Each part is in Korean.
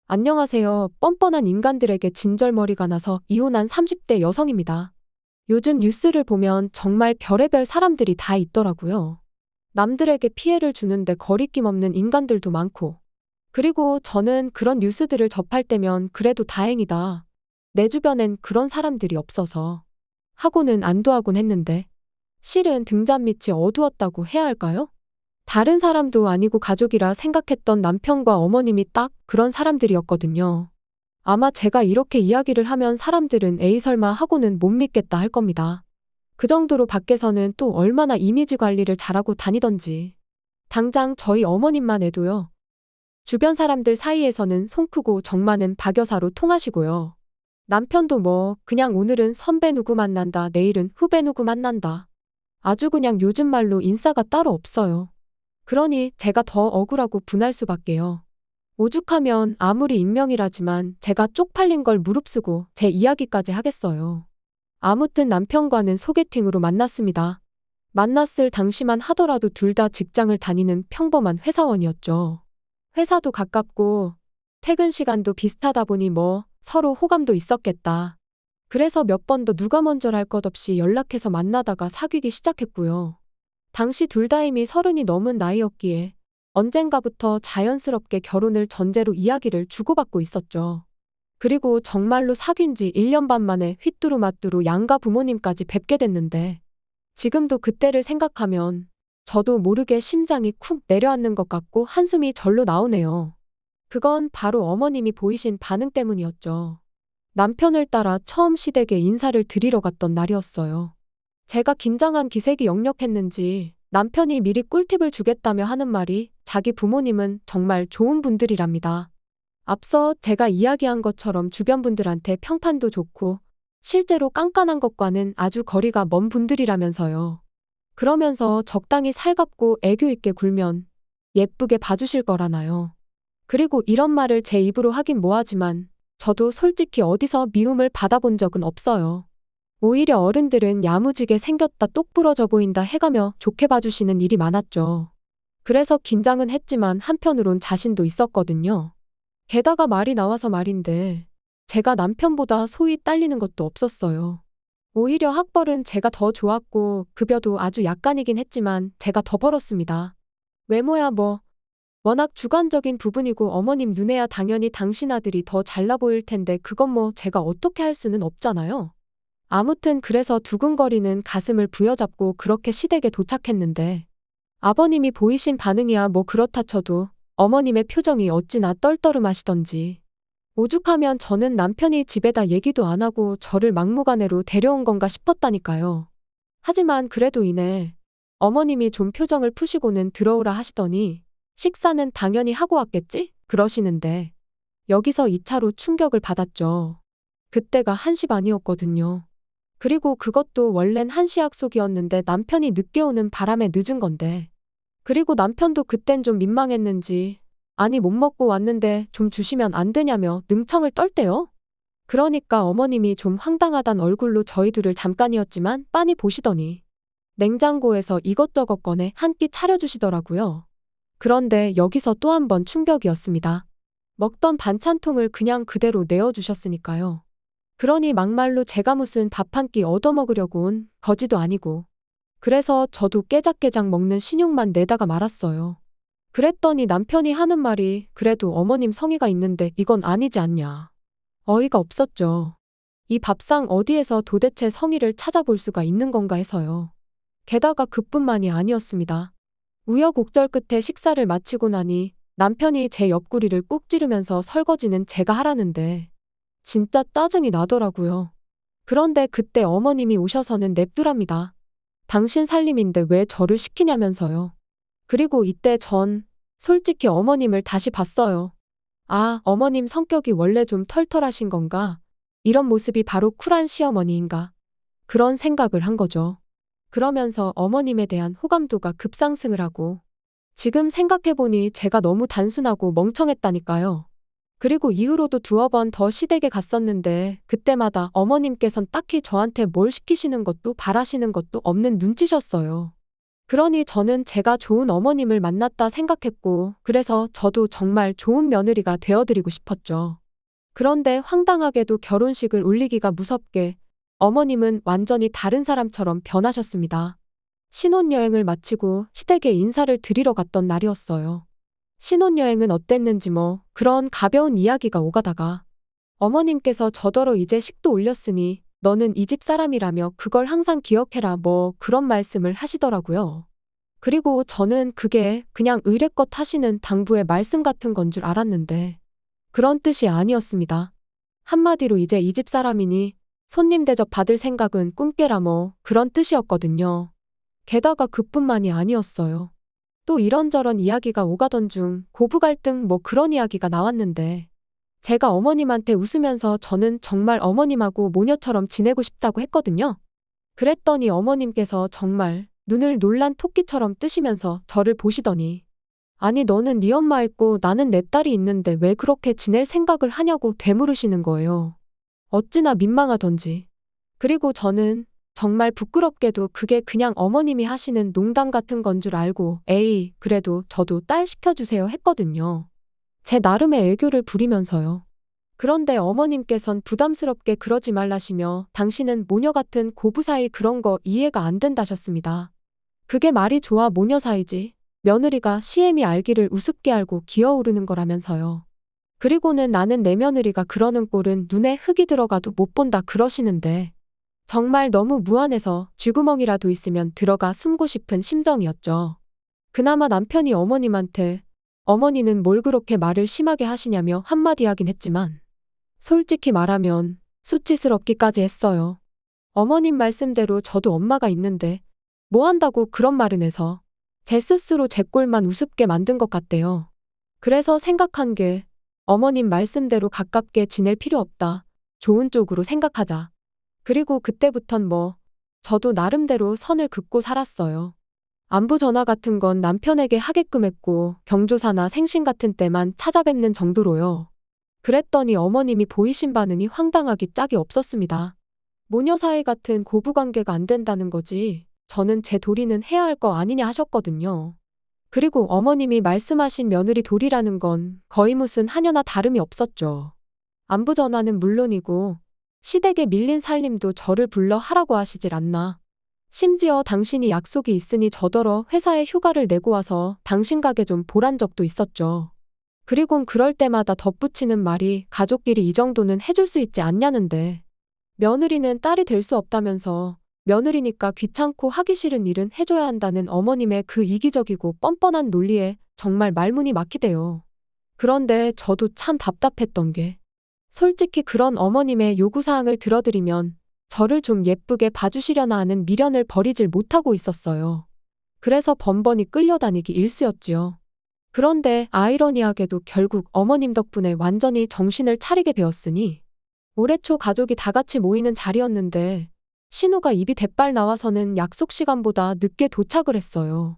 안녕하세요. 뻔뻔한 인간들에게 진절머리가 나서 이혼한 30대 여성입니다. 요즘 뉴스를 보면 정말 별의별 사람들이 다 있더라고요. 남들에게 피해를 주는데 거리낌 없는 인간들도 많고. 그리고 저는 그런 뉴스들을 접할 때면 그래도 다행이다. 내 주변엔 그런 사람들이 없어서 하고는 안도하곤 했는데 실은 등잔 밑이 어두웠다고 해야 할까요? 다른 사람도 아니고 가족이라 생각했던 남편과 어머님이 딱 그런 사람들이었거든요. 아마 제가 이렇게 이야기를 하면 사람들은 에이 설마 하고는 못 믿겠다 할 겁니다. 그 정도로 밖에서는 또 얼마나 이미지 관리를 잘하고 다니던지. 당장 저희 어머님만 해도요. 주변 사람들 사이에서는 손 크고 정 많은 박 여사로 통하시고요. 남편도 뭐 그냥 오늘은 선배 누구 만난다, 내일은 후배 누구 만난다. 아주 그냥 요즘 말로 인싸가 따로 없어요. 그러니 제가 더 억울하고 분할 수밖에요. 오죽하면 아무리 익명이라지만 제가 쪽팔린 걸 무릅쓰고 제 이야기까지 하겠어요. 아무튼 남편과는 소개팅으로 만났습니다. 만났을 당시만 하더라도 둘 다 직장을 다니는 평범한 회사원이었죠. 회사도 가깝고 퇴근 시간도 비슷하다 보니 뭐 서로 호감도 있었겠다. 그래서 몇 번 더 누가 먼저랄 것 없이 연락해서 만나다가 사귀기 시작했고요. 당시 둘 다 이미 30이 넘은 나이였기에 언젠가부터 자연스럽게 결혼을 전제로 이야기를 주고받고 있었죠. 그리고 정말로 사귄 지 1년 반 만에 휘뚜루마뚜루 양가 부모님까지 뵙게 됐는데 지금도 그때를 생각하면 저도 모르게 심장이 쿵 내려앉는 것 같고 한숨이 절로 나오네요. 그건 바로 어머님이 보이신 반응 때문이었죠. 남편을 따라 처음 시댁에 인사를 드리러 갔던 날이었어요. 제가 긴장한 기색이 역력했는지 남편이 미리 꿀팁을 주겠다며 하는 말이 자기 부모님은 정말 좋은 분들이랍니다. 앞서 제가 이야기한 것처럼 주변 분들한테 평판도 좋고 실제로 깐깐한 것과는 아주 거리가 먼 분들이라면서요. 그러면서 적당히 살갑고 애교 있게 굴면 예쁘게 봐주실 거라나요. 그리고 이런 말을 제 입으로 하긴 뭐하지만 저도 솔직히 어디서 미움을 받아본 적은 없어요. 오히려 어른들은 야무지게 생겼다 똑 부러져 보인다 해가며 좋게 봐주시는 일이 많았죠. 그래서 긴장은 했지만 한편으론 자신도 있었거든요. 게다가 말이 나와서 말인데 제가 남편보다 소위 딸리는 것도 없었어요. 오히려 학벌은 제가 더 좋았고 급여도 아주 약간이긴 했지만 제가 더 벌었습니다. 외모야 뭐 워낙 주관적인 부분이고 어머님 눈에야 당연히 당신 아들이 더 잘나 보일 텐데 그건 뭐 제가 어떻게 할 수는 없잖아요. 아무튼 그래서 두근거리는 가슴을 부여잡고 그렇게 시댁에 도착했는데 아버님이 보이신 반응이야 뭐 그렇다 쳐도 어머님의 표정이 어찌나 떨떠름하시던지 오죽하면 저는 남편이 집에다 얘기도 안 하고 저를 막무가내로 데려온 건가 싶었다니까요. 하지만 그래도 이내 어머님이 좀 표정을 푸시고는 들어오라 하시더니 식사는 당연히 하고 왔겠지? 그러시는데 여기서 2차로 충격을 받았죠. 그때가 1시 반이었거든요. 그리고 그것도 원래는 1시 약속이었는데 남편이 늦게 오는 바람에 늦은 건데. 그리고 남편도 그땐 좀 민망했는지 아니 못 먹고 왔는데 좀 주시면 안 되냐며 능청을 떨대요. 그러니까 어머님이 좀 황당하단 얼굴로 저희 둘을 잠깐이었지만 빤히 보시더니 냉장고에서 이것저것 꺼내 한 끼 차려주시더라고요. 그런데 여기서 또 한 번 충격이었습니다. 먹던 반찬통을 그냥 그대로 내어주셨으니까요. 그러니 막말로 제가 무슨 밥 한 끼 얻어먹으려고 온 거지도 아니고. 그래서 저도 깨작깨작 먹는 신용만 내다가 말았어요. 그랬더니 남편이 하는 말이 그래도 어머님 성의가 있는데 이건 아니지 않냐. 어이가 없었죠. 이 밥상 어디에서 도대체 성의를 찾아볼 수가 있는 건가 해서요. 게다가 그뿐만이 아니었습니다. 우여곡절 끝에 식사를 마치고 나니 남편이 제 옆구리를 꾹 찌르면서 설거지는 제가 하라는데 진짜 짜증이 나더라고요. 그런데 그때 어머님이 오셔서는 냅두랍니다. 당신 살림인데 왜 저를 시키냐면서요. 그리고 이때 전 솔직히 어머님을 다시 봤어요. 아, 어머님 성격이 원래 좀 털털하신 건가? 이런 모습이 바로 쿨한 시어머니인가? 그런 생각을 한 거죠. 그러면서 어머님에 대한 호감도가 급상승을 하고 지금 생각해보니 제가 너무 단순하고 멍청했다니까요. 그리고 이후로도 두어 번 더 시댁에 갔었는데 그때마다 어머님께선 딱히 저한테 뭘 시키시는 것도 바라시는 것도 없는 눈치셨어요. 그러니 저는 제가 좋은 어머님을 만났다 생각했고, 그래서 저도 정말 좋은 며느리가 되어드리고 싶었죠. 그런데 황당하게도 결혼식을 올리기가 무섭게 어머님은 완전히 다른 사람처럼 변하셨습니다. 신혼여행을 마치고 시댁에 인사를 드리러 갔던 날이었어요. 신혼여행은 어땠는지 뭐 그런 가벼운 이야기가 오가다가 어머님께서 저더러 이제 식도 올렸으니 너는 이 집 사람이라며 그걸 항상 기억해라 뭐 그런 말씀을 하시더라고요. 그리고 저는 그게 그냥 의례껏 하시는 당부의 말씀 같은 건 줄 알았는데 그런 뜻이 아니었습니다. 한마디로 이제 이 집 사람이니 손님 대접 받을 생각은 꿈 깨라 뭐 그런 뜻이었거든요. 게다가 그뿐만이 아니었어요. 또 이런저런 이야기가 오가던 중 고부 갈등 뭐 그런 이야기가 나왔는데 제가 어머님한테 웃으면서 저는 정말 어머님하고 모녀처럼 지내고 싶다고 했거든요. 그랬더니 어머님께서 정말 눈을 놀란 토끼처럼 뜨시면서 저를 보시더니 아니 너는 네 엄마 있고 나는 내 딸이 있는데 왜 그렇게 지낼 생각을 하냐고 되물으시는 거예요. 어찌나 민망하던지. 그리고 저는 정말 부끄럽게도 그게 그냥 어머님이 하시는 농담 같은 건 줄 알고 에이 그래도 저도 딸 시켜주세요 했거든요. 제 나름의 애교를 부리면서요. 그런데 어머님께선 부담스럽게 그러지 말라시며 당신은 모녀 같은 고부 사이 그런 거 이해가 안 된다셨습니다. 그게 말이 좋아 모녀 사이지. 며느리가 시애미 알기를 우습게 알고 기어오르는 거라면서요. 그리고는 나는 내 며느리가 그러는 꼴은 눈에 흙이 들어가도 못 본다 그러시는데 정말 너무 무안해서 쥐구멍이라도 있으면 들어가 숨고 싶은 심정이었죠. 그나마 남편이 어머님한테 어머니는 뭘 그렇게 말을 심하게 하시냐며 한마디 하긴 했지만 솔직히 말하면 수치스럽기까지 했어요. 어머님 말씀대로 저도 엄마가 있는데 뭐 한다고 그런 말은 해서 제 스스로 제 꼴만 우습게 만든 것 같대요. 그래서 생각한 게 어머님 말씀대로 가깝게 지낼 필요 없다. 좋은 쪽으로 생각하자. 그리고 그때부턴 뭐 저도 나름대로 선을 긋고 살았어요. 안부 전화 같은 건 남편에게 하게끔 했고 경조사나 생신 같은 때만 찾아뵙는 정도로요. 그랬더니 어머님이 보이신 반응이 황당하기 짝이 없었습니다. 모녀 사이 같은 고부관계가 안 된다는 거지. 저는 제 도리는 해야 할 거 아니냐 하셨거든요. 그리고 어머님이 말씀하신 며느리 도리라는 건 거의 무슨 하녀나 다름이 없었죠. 안부 전화는 물론이고 시댁에 밀린 살림도 저를 불러 하라고 하시질 않나. 심지어 당신이 약속이 있으니 저더러 회사에 휴가를 내고 와서 당신 가게 좀 보란 적도 있었죠. 그리곤 그럴 때마다 덧붙이는 말이 가족끼리 이 정도는 해줄 수 있지 않냐는데 며느리는 딸이 될 수 없다면서 며느리니까 귀찮고 하기 싫은 일은 해줘야 한다는 어머님의 그 이기적이고 뻔뻔한 논리에 정말 말문이 막히대요. 그런데 저도 참 답답했던 게 솔직히 그런 어머님의 요구사항을 들어드리면 저를 좀 예쁘게 봐주시려나 하는 미련을 버리질 못하고 있었어요. 그래서 번번이 끌려다니기 일쑤였지요. 그런데 아이러니하게도 결국 어머님 덕분에 완전히 정신을 차리게 되었으니 올해 초 가족이 다 같이 모이는 자리였는데 신우가 입이 대빨 나와서는 약속 시간보다 늦게 도착을 했어요.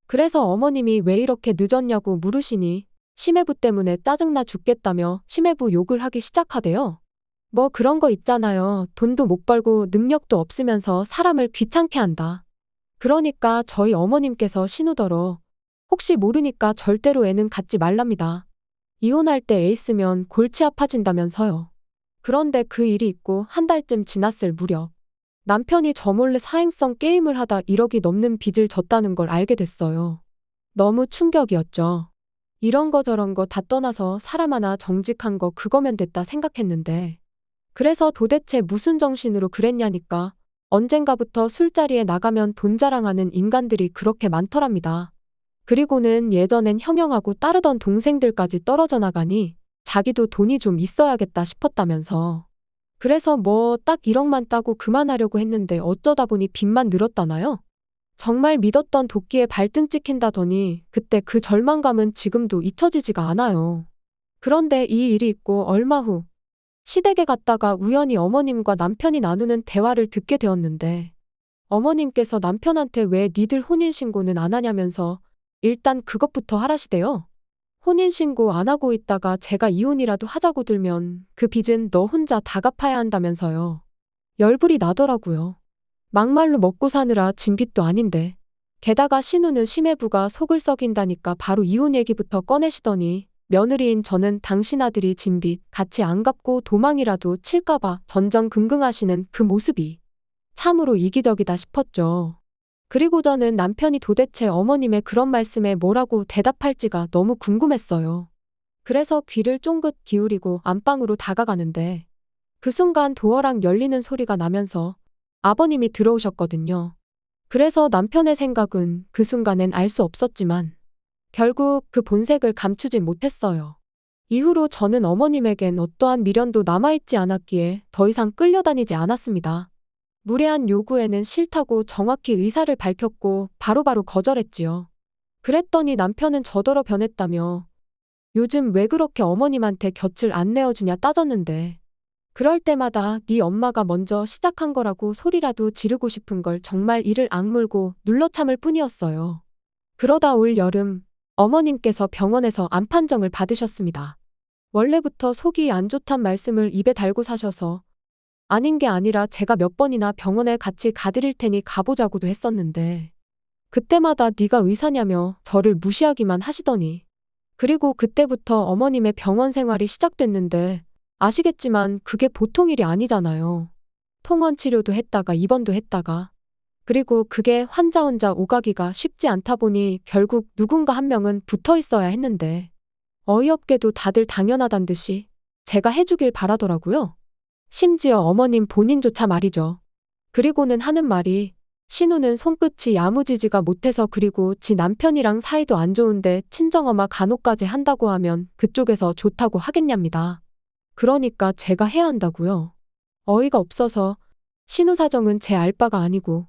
그래서 어머님이 왜 이렇게 늦었냐고 물으시니 심해부 때문에 짜증나 죽겠다며 심해부 욕을 하기 시작하대요. 뭐 그런 거 있잖아요. 돈도 못 벌고 능력도 없으면서 사람을 귀찮게 한다. 그러니까 저희 어머님께서 신우더러 혹시 모르니까 절대로 애는 갖지 말랍니다. 이혼할 때 애 있으면 골치 아파진다면서요. 그런데 그 일이 있고 한 달쯤 지났을 무렵 남편이 저 몰래 사행성 게임을 하다 1억이 넘는 빚을 졌다는 걸 알게 됐어요. 너무 충격이었죠. 이런 거 저런 거 다 떠나서 사람 하나 정직한 거 그거면 됐다 생각했는데 그래서 도대체 무슨 정신으로 그랬냐니까 언젠가부터 술자리에 나가면 돈 자랑하는 인간들이 그렇게 많더랍니다. 그리고는 예전엔 형형하고 따르던 동생들까지 떨어져 나가니 자기도 돈이 좀 있어야겠다 싶었다면서. 그래서 뭐 딱 1억만 따고 그만하려고 했는데 어쩌다 보니 빚만 늘었다나요? 정말 믿었던 도끼에 발등 찍힌다더니 그때 그 절망감은 지금도 잊혀지지가 않아요. 그런데 이 일이 있고 얼마 후 시댁에 갔다가 우연히 어머님과 남편이 나누는 대화를 듣게 되었는데 어머님께서 남편한테 왜 니들 혼인신고는 안 하냐면서 일단 그것부터 하라시대요. 혼인신고 안 하고 있다가 제가 이혼이라도 하자고 들면 그 빚은 너 혼자 다 갚아야 한다면서요. 열불이 나더라고요. 막말로 먹고 사느라 진 빚도 아닌데. 게다가 신우는 심해부가 속을 썩인다니까 바로 이혼 얘기부터 꺼내시더니 며느리인 저는 당신 아들이 진 빚 같이 안 갚고 도망이라도 칠까봐 전전긍긍하시는 그 모습이 참으로 이기적이다 싶었죠. 그리고 저는 남편이 도대체 어머님의 그런 말씀에 뭐라고 대답할지가 너무 궁금했어요. 그래서 귀를 쫑긋 기울이고 안방으로 다가가는데 그 순간 도어락 열리는 소리가 나면서 아버님이 들어오셨거든요. 그래서 남편의 생각은 그 순간엔 알 수 없었지만 결국 그 본색을 감추지 못했어요. 이후로 저는 어머님에겐 어떠한 미련도 남아있지 않았기에 더 이상 끌려다니지 않았습니다. 무례한 요구에는 싫다고 정확히 의사를 밝혔고 바로바로 거절했지요. 그랬더니 남편은 저더러 변했다며 요즘 왜 그렇게 어머님한테 곁을 안 내어주냐 따졌는데 그럴 때마다 네 엄마가 먼저 시작한 거라고 소리라도 지르고 싶은 걸 정말 이를 악물고 눌러 참을 뿐이었어요. 그러다 올 여름 어머님께서 병원에서 암 판정을 받으셨습니다. 원래부터 속이 안 좋단 말씀을 입에 달고 사셔서 아닌 게 아니라 제가 몇 번이나 병원에 같이 가드릴 테니 가보자고도 했었는데 그때마다 네가 의사냐며 저를 무시하기만 하시더니 그리고 그때부터 어머님의 병원 생활이 시작됐는데 아시겠지만 그게 보통 일이 아니잖아요. 통원 치료도 했다가 입원도 했다가 그리고 그게 환자 혼자 오가기가 쉽지 않다 보니 결국 누군가 한 명은 붙어 있어야 했는데 어이없게도 다들 당연하단 듯이 제가 해주길 바라더라고요. 심지어 어머님 본인조차 말이죠. 그리고는 하는 말이 신우는 손끝이 야무지지가 못해서 그리고 지 남편이랑 사이도 안 좋은데 친정엄마 간호까지 한다고 하면 그쪽에서 좋다고 하겠냐입니다. 그러니까 제가 해야 한다고요. 어이가 없어서 신우 사정은 제 알 바가 아니고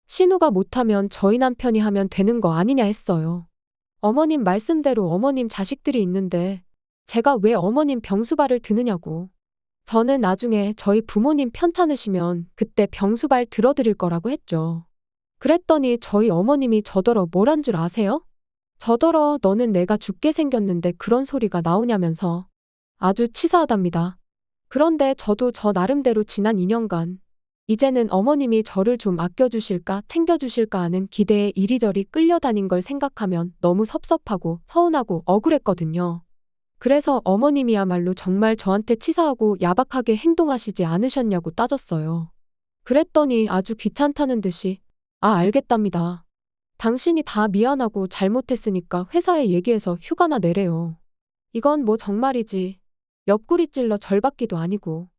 신우가 못하면 저희 남편이 하면 되는 거 아니냐 했어요. 어머님 말씀대로 어머님 자식들이 있는데 제가 왜 어머님 병수발을 드느냐고. 저는 나중에 저희 부모님 편찮으시면 그때 병수발 들어드릴 거라고 했죠. 그랬더니 저희 어머님이 저더러 뭐란 줄 아세요? 저더러 너는 내가 죽게 생겼는데 그런 소리가 나오냐면서 아주 치사하답니다. 그런데 저도 저 나름대로 지난 2년간 이제는 어머님이 저를 좀 아껴주실까 챙겨주실까 하는 기대에 이리저리 끌려다닌 걸 생각하면 너무 섭섭하고 서운하고 억울했거든요. 그래서 어머님이야말로 정말 저한테 치사하고 야박하게 행동하시지 않으셨냐고 따졌어요. 그랬더니 아주 귀찮다는 듯이 알겠답니다. 당신이 다 미안하고 잘못했으니까 회사에 얘기해서 휴가나 내래요. 이건 뭐 정말이지. 옆구리 찔러 절받기도 아니고.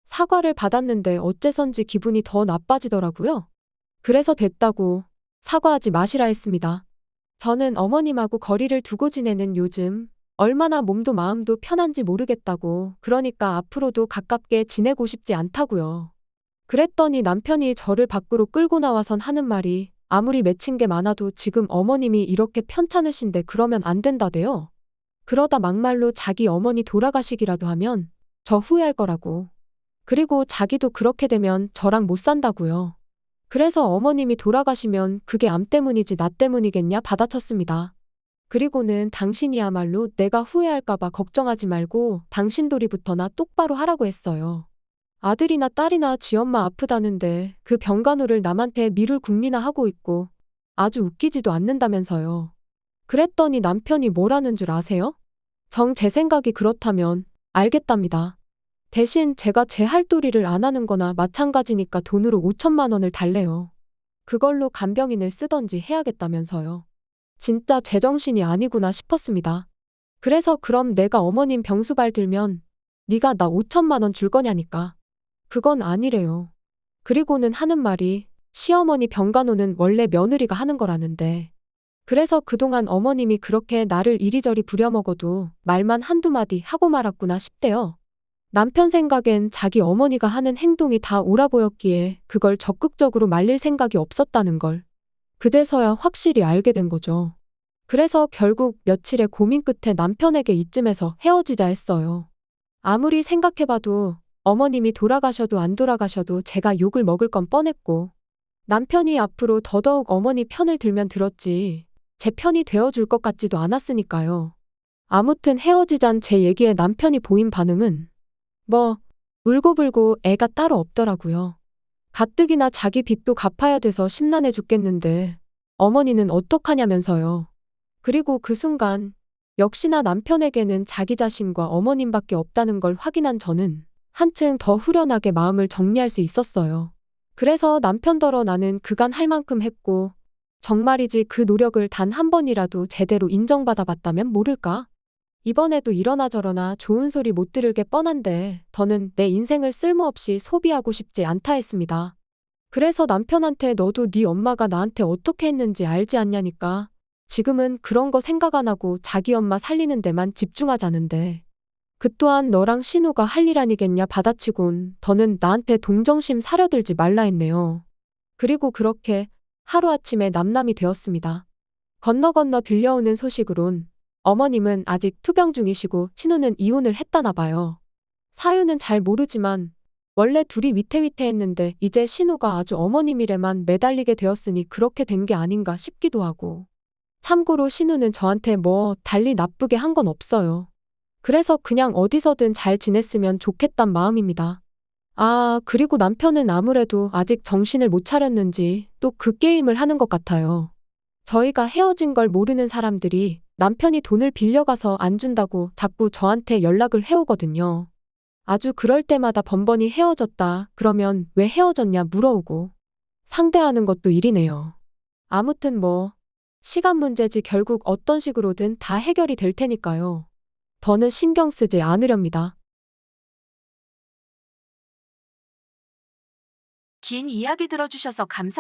사과를 받았는데 어째선지 기분이 더 나빠지더라고요. 그래서 됐다고 사과하지 마시라 했습니다. 저는 어머님하고 거리를 두고 지내는 요즘 얼마나 몸도 마음도 편한지 모르겠다고 그러니까 앞으로도 가깝게 지내고 싶지 않다고요. 그랬더니 남편이 저를 밖으로 끌고 나와선 하는 말이 아무리 맺힌 게 많아도 지금 어머님이 이렇게 편찮으신데 그러면 안 된다대요. 그러다 막말로 자기 어머니 돌아가시기라도 하면 저 후회할 거라고. 그리고 자기도 그렇게 되면 저랑 못 산다고요. 그래서 어머님이 돌아가시면 그게 암 때문이지 나 때문이겠냐 받아쳤습니다. 그리고는 당신이야말로 내가 후회할까봐 걱정하지 말고 당신 도리부터나 똑바로 하라고 했어요. 아들이나 딸이나 지엄마 아프다는데 그 병간호를 남한테 미룰 궁리나 하고 있고 아주 웃기지도 않는다면서요. 그랬더니 남편이 뭐라는 줄 아세요? 정 제 생각이 그렇다면 알겠답니다. 대신 제가 제 할 도리를 안 하는 거나 마찬가지니까 돈으로 5천만 원을 달래요. 그걸로 간병인을 쓰던지 해야겠다면서요. 진짜 제정신이 아니구나 싶었습니다. 그래서 그럼 내가 어머님 병수발 들면 네가 나 5천만 원 줄 거냐니까. 그건 아니래요. 그리고는 하는 말이 시어머니 병간호는 원래 며느리가 하는 거라는데 그래서 그동안 어머님이 그렇게 나를 이리저리 부려먹어도 말만 한두 마디 하고 말았구나 싶대요. 남편 생각엔 자기 어머니가 하는 행동이 다 옳아 보였기에 그걸 적극적으로 말릴 생각이 없었다는 걸 그제서야 확실히 알게 된 거죠. 그래서 결국 며칠의 고민 끝에 남편에게 이쯤에서 헤어지자 했어요. 아무리 생각해봐도 어머님이 돌아가셔도 안 돌아가셔도 제가 욕을 먹을 건 뻔했고 남편이 앞으로 더더욱 어머니 편을 들면 들었지 제 편이 되어줄 것 같지도 않았으니까요. 아무튼 헤어지잔 제 얘기에 남편이 보인 반응은 울고불고 애가 따로 없더라고요. 가뜩이나 자기 빚도 갚아야 돼서 심란해 죽겠는데 어머니는 어떡하냐면서요. 그리고 그 순간 역시나 남편에게는 자기 자신과 어머님밖에 없다는 걸 확인한 저는 한층 더 후련하게 마음을 정리할 수 있었어요. 그래서 남편더러 나는 그간 할 만큼 했고 정말이지 그 노력을 단 한 번이라도 제대로 인정받아 봤다면 모를까? 이번에도 이러나 저러나 좋은 소리 못 들을 게 뻔한데 더는 내 인생을 쓸모없이 소비하고 싶지 않다 했습니다. 그래서 남편한테 너도 네 엄마가 나한테 어떻게 했는지 알지 않냐니까. 지금은 그런 거 생각 안 하고 자기 엄마 살리는 데만 집중하자는데. 그 또한 너랑 신우가 할 일 아니겠냐 받아치곤 더는 나한테 동정심 사려들지 말라 했네요. 그리고 그렇게 하루아침에 남남이 되었습니다. 건너 들려오는 소식으론 어머님은 아직 투병 중이시고 신우는 이혼을 했다나 봐요. 사유는 잘 모르지만 원래 둘이 위태위태했는데 이제 신우가 아주 어머님 일에만 매달리게 되었으니 그렇게 된 게 아닌가 싶기도 하고. 참고로 신우는 저한테 뭐 달리 나쁘게 한 건 없어요. 그래서 그냥 어디서든 잘 지냈으면 좋겠단 마음입니다. 아, 그리고 남편은 아무래도 아직 정신을 못 차렸는지 또 그 게임을 하는 것 같아요. 저희가 헤어진 걸 모르는 사람들이 남편이 돈을 빌려가서 안 준다고 자꾸 저한테 연락을 해오거든요. 아주 그럴 때마다 번번이 헤어졌다. 그러면 왜 헤어졌냐 물어오고. 상대하는 것도 일이네요. 아무튼 뭐 시간 문제지 결국 어떤 식으로든 다 해결이 될 테니까요. 더는 신경 쓰지 않으렵니다. 긴 이야기 들어주셔서 감사합니다.